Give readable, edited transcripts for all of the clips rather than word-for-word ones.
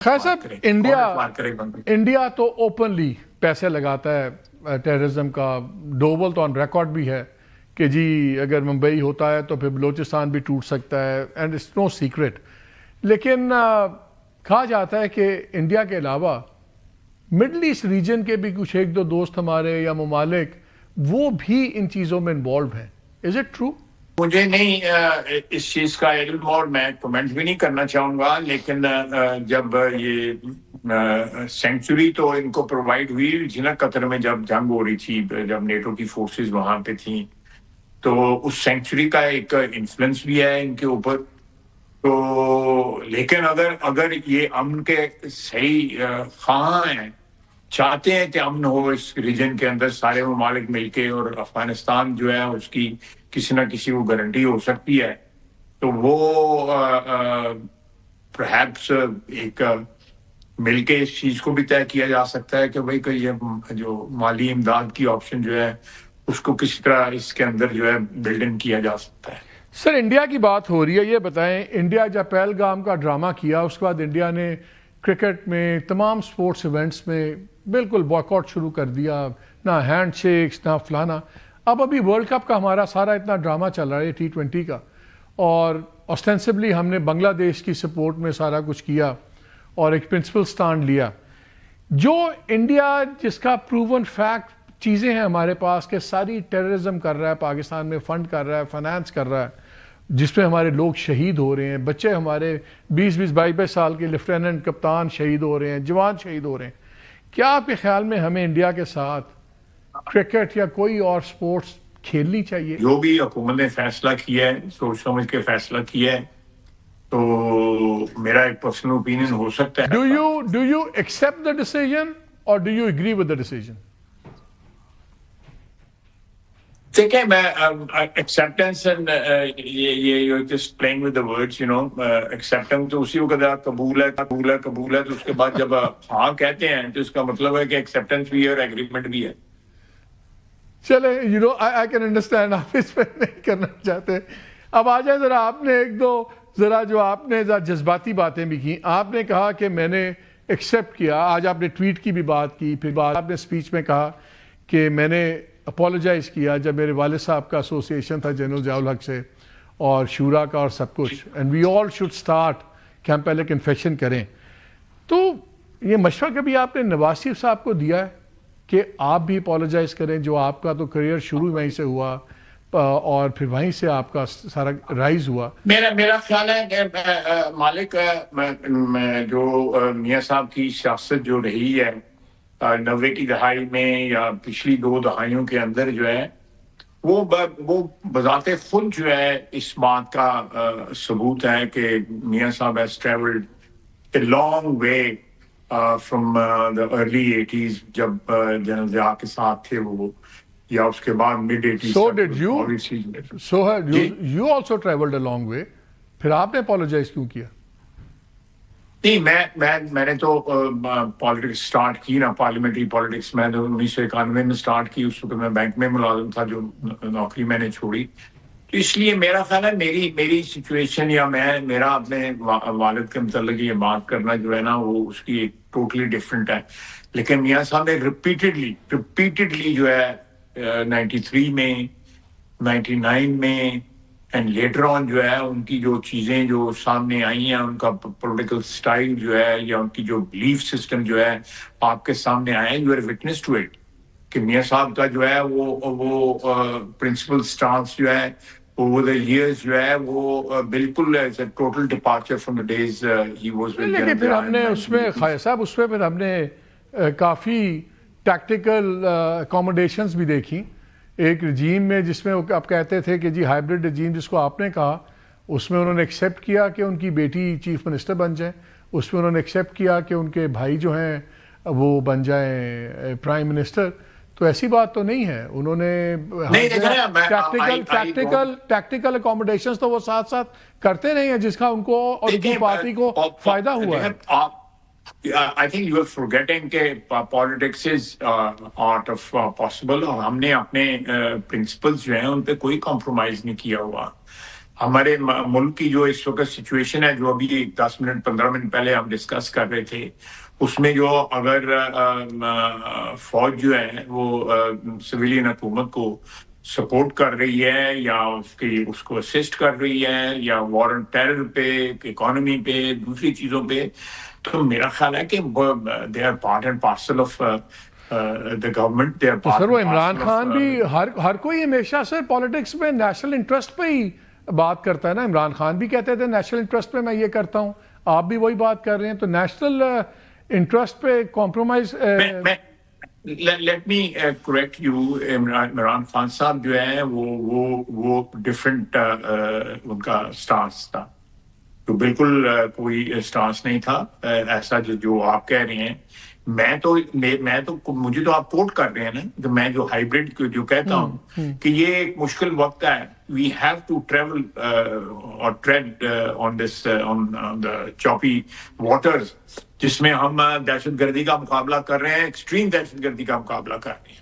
خیر صاحب انڈیا تو اوپنلی پیسے لگاتا ہے ٹیررزم کا. ڈوبل تو آن ریکارڈ بھی ہے کہ جی اگر ممبئی ہوتا ہے تو پھر بلوچستان بھی ٹوٹ سکتا ہے, اینڈ اٹس نو سیکرٹ. لیکن کہا جاتا ہے کہ انڈیا کے علاوہ مڈل ایسٹ ریجن کے بھی کچھ ایک دو دوست ہمارے یا ممالک وہ بھی ان چیزوں میں انوالو ہیں. Is it true? مجھے نہیں اس چیز کا علم اور میں کمنٹ بھی نہیں کرنا چاہوں گا, لیکن جب یہ سینکچری تو ان کو پرووائڈ ہوئی تھی نا قطر میں جب جنگ ہو رہی تھی, جب نیٹو کی فورسز وہاں پہ تھیں, تو اس سینکچری کا ایک انفلوئنس بھی ہے ان کے اوپر. تو لیکن اگر یہ امن کے صحیح خواہاں ہیں, چاہتے ہیں کہ امن ہو اس ریجن کے اندر سارے ممالک مل کے, اور افغانستان جو ہے اس کی کسی نہ کسی کو گارنٹی ہو سکتی ہے, تو وہ پرہیپس ایک مل کے اس چیز کو بھی طے کیا جا سکتا ہے کہ بھائی کہ یہ جو مالی امداد کی آپشن جو ہے اس کو کس طرح اس کے اندر جو ہے بلڈ ان کیا جا سکتا ہے. سر انڈیا کی بات ہو رہی ہے, یہ بتائیں انڈیا جب پہلگام کا ڈرامہ کیا اس کے بعد انڈیا نے کرکٹ میں تمام سپورٹس ایونٹس میں بالکل بائیک آؤٹ شروع کر دیا, نہ ہینڈ شیکس نہ فلانا. اب ابھی ورلڈ کپ کا ہمارا سارا اتنا ڈرامہ چل رہا ہے T20 کا, اور اوسٹینسبلی ہم نے بنگلہ دیش کی سپورٹ میں سارا کچھ کیا اور ایک پرنسپل سٹانڈ لیا. جو انڈیا جس کا پروون فیکٹ چیزیں ہیں ہمارے پاس کہ ساری ٹیررزم کر رہا ہے, پاکستان میں فنڈ کر رہا ہے, فائنانس کر رہا ہے, جس میں ہمارے لوگ شہید ہو رہے ہیں, بچے ہمارے 20-22 سال کے لیفٹیننٹ کپتان شہید ہو رہے ہیں, جوان شہید ہو رہے ہیں. کیا آپ کے خیال میں ہمیں انڈیا کے ساتھ کرکٹ یا کوئی اور سپورٹس کھیلنی چاہیے؟ جو بھی حکومت نے فیصلہ کیا ہے, سوچ سمجھ کے فیصلہ کیا ہے, تو میرا ایک پرسنل اوپینین ہو سکتا ہے. Do you accept the decision or do you agree with the decision? دیکھیں میں ایکسیپٹنس یہ just playing with the words, acceptance تو اسی وقت قبول ہے تو اس کے بعد جب ہاں کہتے ہیں تو اس کا مطلب ہے کہ ایکسیپٹنس بھی ہے اور ایگریمنٹ بھی ہے. چلے I can understand آپ اس پہ نہیں کرنا چاہتے. اب آ جائے ذرا, آپ نے ایک دو ذرا جو آپ نے جذباتی باتیں بھی کی. آپ نے کہا کہ میں نے ایکسیپٹ کیا, آج آپ نے ٹویٹ کی بھی بات کی, پھر آپ نے اسپیچ میں کہا کہ میں نے اپولوجائز کیا جب میرے والد صاحب کا ایسوسیشن تھا جنرل ضیاء الحق سے اور شورا کا اور سب کچھ, and we all should start کہ ہم پہلے کنفیشن کریں. تو یہ مشورہ کبھی آپ نے نواز شریف صاحب کو دیا ہے کہ آپ بھی اپولوجائز کریں, جو آپ کا تو کریئر شروع وہیں سے ہوا اور پھر وہیں سے آپ کا سارا رائز ہوا؟ میرا خیال ہے کہ مالک جو میاں صاحب کی سیاست جو رہی ہے 90 کی دہائی میں یا پچھلی 2 دہائیوں کے اندر جو ہے وہ بذات خود جو ہے اس بات کا ثبوت ہے کہ میاں صاحب has traveled a long way from the early 80s جب جنرل ضیاء کے ساتھ تھے وہ, یا اس کے بعد mid 80s. So did you? So you also traveled a long way. پھر آپ نے اپولوجائز کیوں کیا؟ نہیں, میں نے تو پالیٹکس سٹارٹ کی نا, پارلیمنٹری پالیٹکس میں 1991 میں سٹارٹ کی. اس وقت میں بینک میں ملازم تھا, جو نوکری میں نے چھوڑی. تو اس لیے میرا خیال ہے میری سچویشن یا میرا اپنے والد کے متعلق یہ بات کرنا جو ہے نا وہ اس کی ایک ٹوٹلی ڈفرینٹ ہے. لیکن میاں صاحب نے ریپیٹڈلی جو ہے 93 میں 99 میں اینڈ لیٹر آن جو ہے ان کی جو چیزیں جو سامنے آئی ہیں, ان کا پولیٹیکل سٹائل جو ہے یا ان کی جو بلیف سسٹم جو ہے آپ کے سامنے آئے, you are witness to it کہ میاں صاحب کا جو ہے وہ پرنسپل سٹانس جو ہے over the years جو ہے وہ بالکل total departure from the days he was with. لیکن پھر ہم نے اس میں خواجہ صاحب اس میں پھر ہم نے کافی ٹیکٹیکل اکوموڈیشنز بھی دیکھی ایک رجیم میں, جس میں آپ کہتے تھے کہ جی ہائبرڈ رجیم جس کو آپ نے کہا, اس میں انہوں نے ایکسیپٹ کیا کہ ان کی بیٹی چیف منسٹر بن جائیں, اس میں انہوں نے ایکسیپٹ کیا کہ ان کے بھائی جو ہیں وہ بن جائیں پرائم منسٹر. تو ایسی بات تو نہیں ہے, انہوں نے ٹیکٹیکل اکوموڈیشنز تو وہ ساتھ ساتھ کرتے نہیں ہیں جس کا ان کو اور ان کی پارٹی کو فائدہ ہوا ہے. I think you are forgetting کہ politics is art of possible, اور ہم نے اپنے principles جو ہیں ان پہ کوئی compromise نہیں کیا ہوا. ہمارے ملک کی جو اس وقت سچویشن ہے، جو ابھی 10 منٹ 15 منٹ پہلے ہم ڈسکس کر رہے تھے، اس میں جو اگر فوج جو ہے وہ سویلین حکومت کو سپورٹ کر رہی ہے یا اس کو اسسٹ کر رہی ہے یا وار آن ٹیرر پہ، اکانومی پہ، دوسری چیزوں پہ، تو میرا خیال ہے کہ they are part and parcel of the government. تو سر وہ عمران خان بھی ہر کوئی ہمیشہ سر پالیٹکس میں نیشنل انٹرسٹ پہ ہی بات کرتا ہے نا. عمران خان بھی کہتے تھے نیشنل انٹرسٹ پہ میں یہ کرتا ہوں، آپ بھی وہی بات کر رہے ہیں، تو نیشنل انٹرسٹ پہ compromise. Let me correct you. Imran Khan صاحب جو ہے وہ ڈفرینٹ ان کا سٹانس تھا، تو بالکل کوئی سٹانس نہیں تھا ایسا جو آپ کہہ رہے ہیں. میں تو مجھے تو آپ کوٹ کر رہے ہیں نا، تو میں جو ہائیبرڈ جو کہتا ہوں کہ یہ ایک مشکل وقت ہے. وی ہیو ٹو ٹریول اور ٹریڈ آن دس آن دا چاپی واٹرز، جس میں ہم دہشت گردی کا مقابلہ کر رہے ہیں، ایکسٹریم دہشت گردی کا مقابلہ کر رہے ہیں.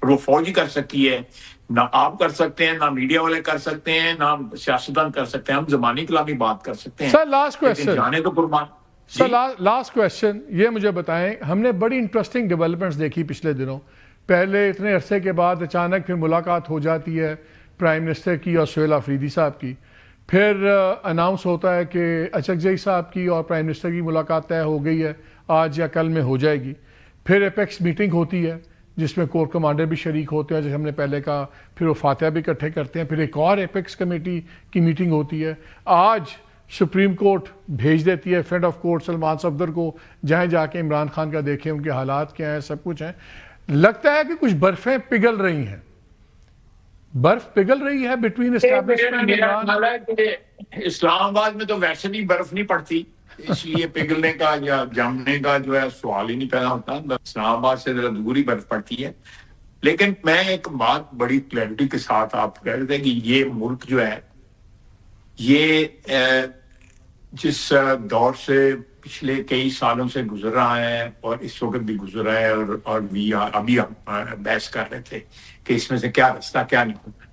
اور وہ فوج ہی کر سکتی ہے، نہ آپ کر سکتے ہیں، نہ میڈیا والے کر سکتے ہیں، نہ سیاستدان کر سکتے ہیں. ہم زبانی کلامی بات کر سکتے ہیں. سر لاسٹ کویسچن، جانے تو قربان. سر لاسٹ کویسچن یہ مجھے بتائیں، ہم نے بڑی انٹرسٹنگ ڈیولپمنٹس دیکھی پچھلے دنوں. پہلے اتنے عرصے کے بعد اچانک پھر ملاقات ہو جاتی ہے پرائم منسٹر کی اور سہیل آفریدی صاحب کی. پھر اناؤنس ہوتا ہے کہ اچکزئی صاحب کی اور پرائم منسٹر کی ملاقات طے ہو گئی ہے، آج یا کل میں ہو جائے گی. پھر ایپیکس میٹنگ ہوتی ہے جس میں کور کمانڈر بھی شریک ہوتے ہیں، جیسے ہم نے پہلے کہا. پھر وہ فاتحہ بھی اکٹھے کرتے ہیں. پھر ایک اور ایپیکس کمیٹی کی میٹنگ ہوتی ہے. آج سپریم کورٹ بھیج دیتی ہے friend of court Salman Safdar کو، جہاں جا کے عمران خان کا دیکھیں ان کے حالات کیا ہیں، سب کچھ ہیں. لگتا ہے کہ کچھ برفیں پگھل رہی ہیں، برف پگھل رہی ہے بٹوین اسٹیبلشمنٹ. اسلام آباد میں تو ویسے بھی برف نہیں پڑتی، اس لیے پگھلنے کا یا جمنے کا جو ہے سوال ہی نہیں پیدا ہوتا. اسلام آباد سے ذرا دور ہی برف پڑتی ہے. لیکن میں ایک بات بڑی کلیئرٹی کے ساتھ آپ کہہ رہے تھے کہ یہ ملک جو ہے، یہ جس دور سے پچھلے کئی سالوں سے گزر رہا ہے اور اس وقت بھی گزر رہا ہے، اور ابھی ہم بحث کر رہے تھے کہ اس میں سے کیا رستہ کیا نکلتا ہے.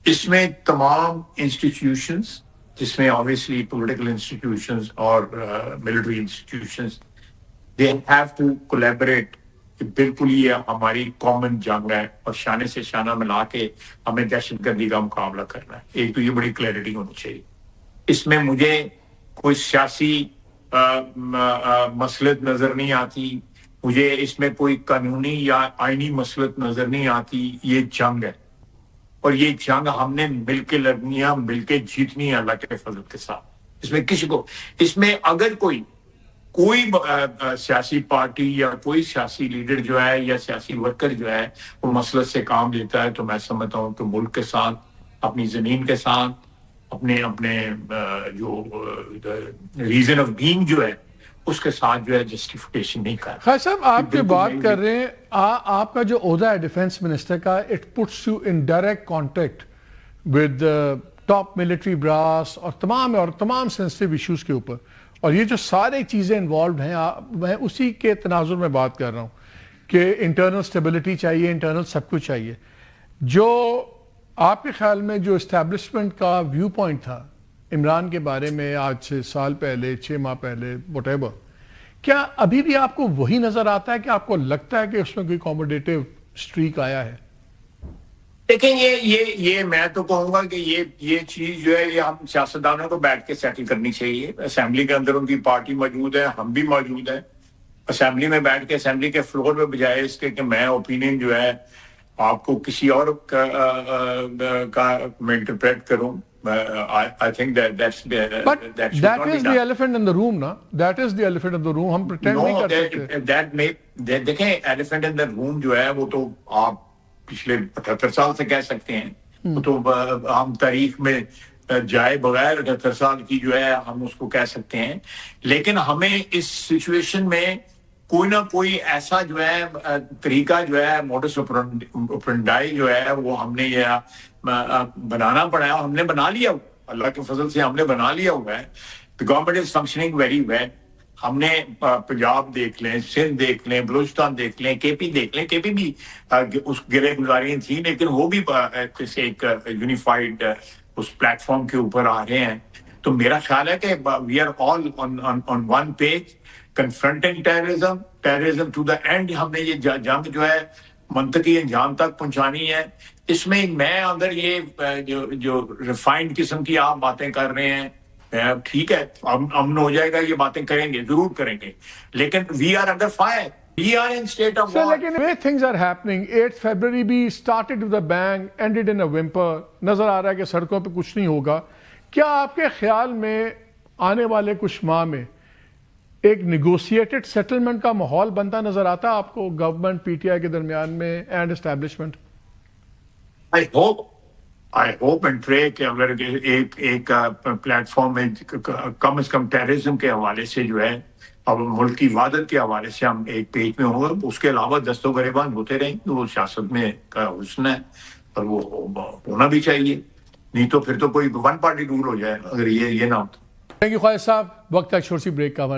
اس میں تمام انسٹیٹیوشنز، جس میں obviously political institutions اور military institutions, they have to collaborate. بالکل یہ ہماری کامن جنگ ہے اور شانے سے شانہ ملا کے ہمیں دہشت گردی کا مقابلہ کرنا ہے. ایک تو یہ بڑی کلیئرٹی ہونی چاہیے. اس میں مجھے کوئی سیاسی مصلحت نظر نہیں آتی، مجھے اس میں کوئی قانونی یا آئینی مصلحت نظر نہیں آتی. یہ جنگ ہے اور یہ جنگ ہم نے مل کے لڑنی ہے، مل کے جیتنی ہے اللہ کے فضل کے ساتھ. اس میں کسی کو، اس میں اگر کوئی سیاسی پارٹی یا کوئی سیاسی لیڈر جو ہے یا سیاسی ورکر جو ہے وہ مسئلہ سے کام لیتا ہے، تو میں سمجھتا ہوں کہ ملک کے ساتھ، اپنی زمین کے ساتھ، اپنے جو ریزن آف بینگ جو ہے اس کے ساتھ جو ہے جسٹیفیکیشن نہیں کر. خیر صاحب آپ جو بات کر رہے ہیں، آپ کا جو عہدہ ہے ڈیفنس منسٹر کا، it puts you in direct contact with top military brass اور تمام سینسٹیو ایشوز کے اوپر. اور یہ جو سارے چیزیں انوالوڈ ہیں، میں اسی کے تناظر میں بات کر رہا ہوں کہ انٹرنل سٹیبلٹی چاہیے، انٹرنل سب کچھ چاہیے. جو آپ کے خیال میں جو اسٹیبلشمنٹ کا ویو پوائنٹ تھا عمران کے بارے میں آج سے سال پہلے، 6 ماہ پہلے، واٹ ایور، کیا ابھی بھی آپ کو وہی نظر آتا ہے کہ آپ کو لگتا ہے کہ اس میں کوئی کوموڈیٹیو اسٹریک آیا ہے؟ دیکھیں یہ میں تو کہوں گا کہ یہ چیز جو ہے یہ ہم سیاستدانوں کو بیٹھ کے سیٹل کرنی چاہیے. اسمبلی کے اندر ان کی پارٹی موجود ہے، ہم بھی موجود ہیں. اسمبلی میں بیٹھ کے اسمبلی کے فلور میں بجائے اس کے کہ میں اوپینین جو ہے آپ کو کسی اور کا میں انٹرپریٹ کروں. I think that should But that is the elephant in the room, na? That is the elephant in the room. ہم pretend نہیں کر سکتے. دیکھیں ایلیفنٹ ان دا روم جو ہے وہ تو آپ پچھلے 78 سال سے کہہ سکتے ہیں. وہ تو ہم تاریخ میں جائے بغیر 78 سال کی جو ہے ہم اس کو کہہ سکتے ہیں. لیکن ہمیں اس سچویشن میں کوئی نہ کوئی ایسا جو ہے طریقہ جو ہے موڈس اوپرنڈائی جو ہے وہ ہم نے یہ بنانا پڑا ہے. ہم نے بنا لیا، اللہ کے فضل سے ہم نے بنا لیا ہوا ہے. The government is functioning very well. ہم نے پنجاب دیکھ لیں، سندھ دیکھ لیں، بلوچستان دیکھ لیں، کے پی دیکھ لیں. کے پی بھی اس گرے گزاری تھی لیکن وہ بھی ایک یونیفائڈ اس پلیٹ فارم کے اوپر آ رہے ہیں. تو میرا خیال ہے کہ we are all on one page confronting terrorism to the end. ہم نے یہ جنگ جو ہے منطقی انجام تک پہنچانی ہے. اس میں میں اگر یہ جو ریفائنڈ قسم کی آپ باتیں کر رہے ہیں ٹھیک ہے امن ہو جائے گا, یہ باتیں کریں گے ضرور کریں گے, لیکن we are under fire, we are in state of war. لیکن way things are happening 8th February بھی started with a bang, ended in a whimper. نظر آ رہا ہے کہ سڑکوں پہ کچھ نہیں ہوگا. کیا آپ کے خیال میں آنے والے کچھ ماہ میں ایک نیگوسیٹڈ سیٹلمنٹ کا ماحول بنتا نظر آتا آپ کو گورنمنٹ پی ٹی آئی کے درمیان میں and establishment? I hope and pray کہ اگر ایک پلیٹ فارم میں کم از کم ٹیررزم کے حوالے سے جو ہے اب ملک کی وحدت کے حوالے سے ہم ایک پیج میں ہوں گے. اس کے علاوہ دست و گریبان ہوتے رہیں گے. وہ سیاست میں کا حسن ہے اور وہ ہونا بھی چاہیے, نہیں تو پھر تو کوئی ون پارٹی رول ہو جائے اگر یہ نہ ہوتا. تھینک یو خواجہ صاحب. وقت ہے چھوٹی سی بریک کا.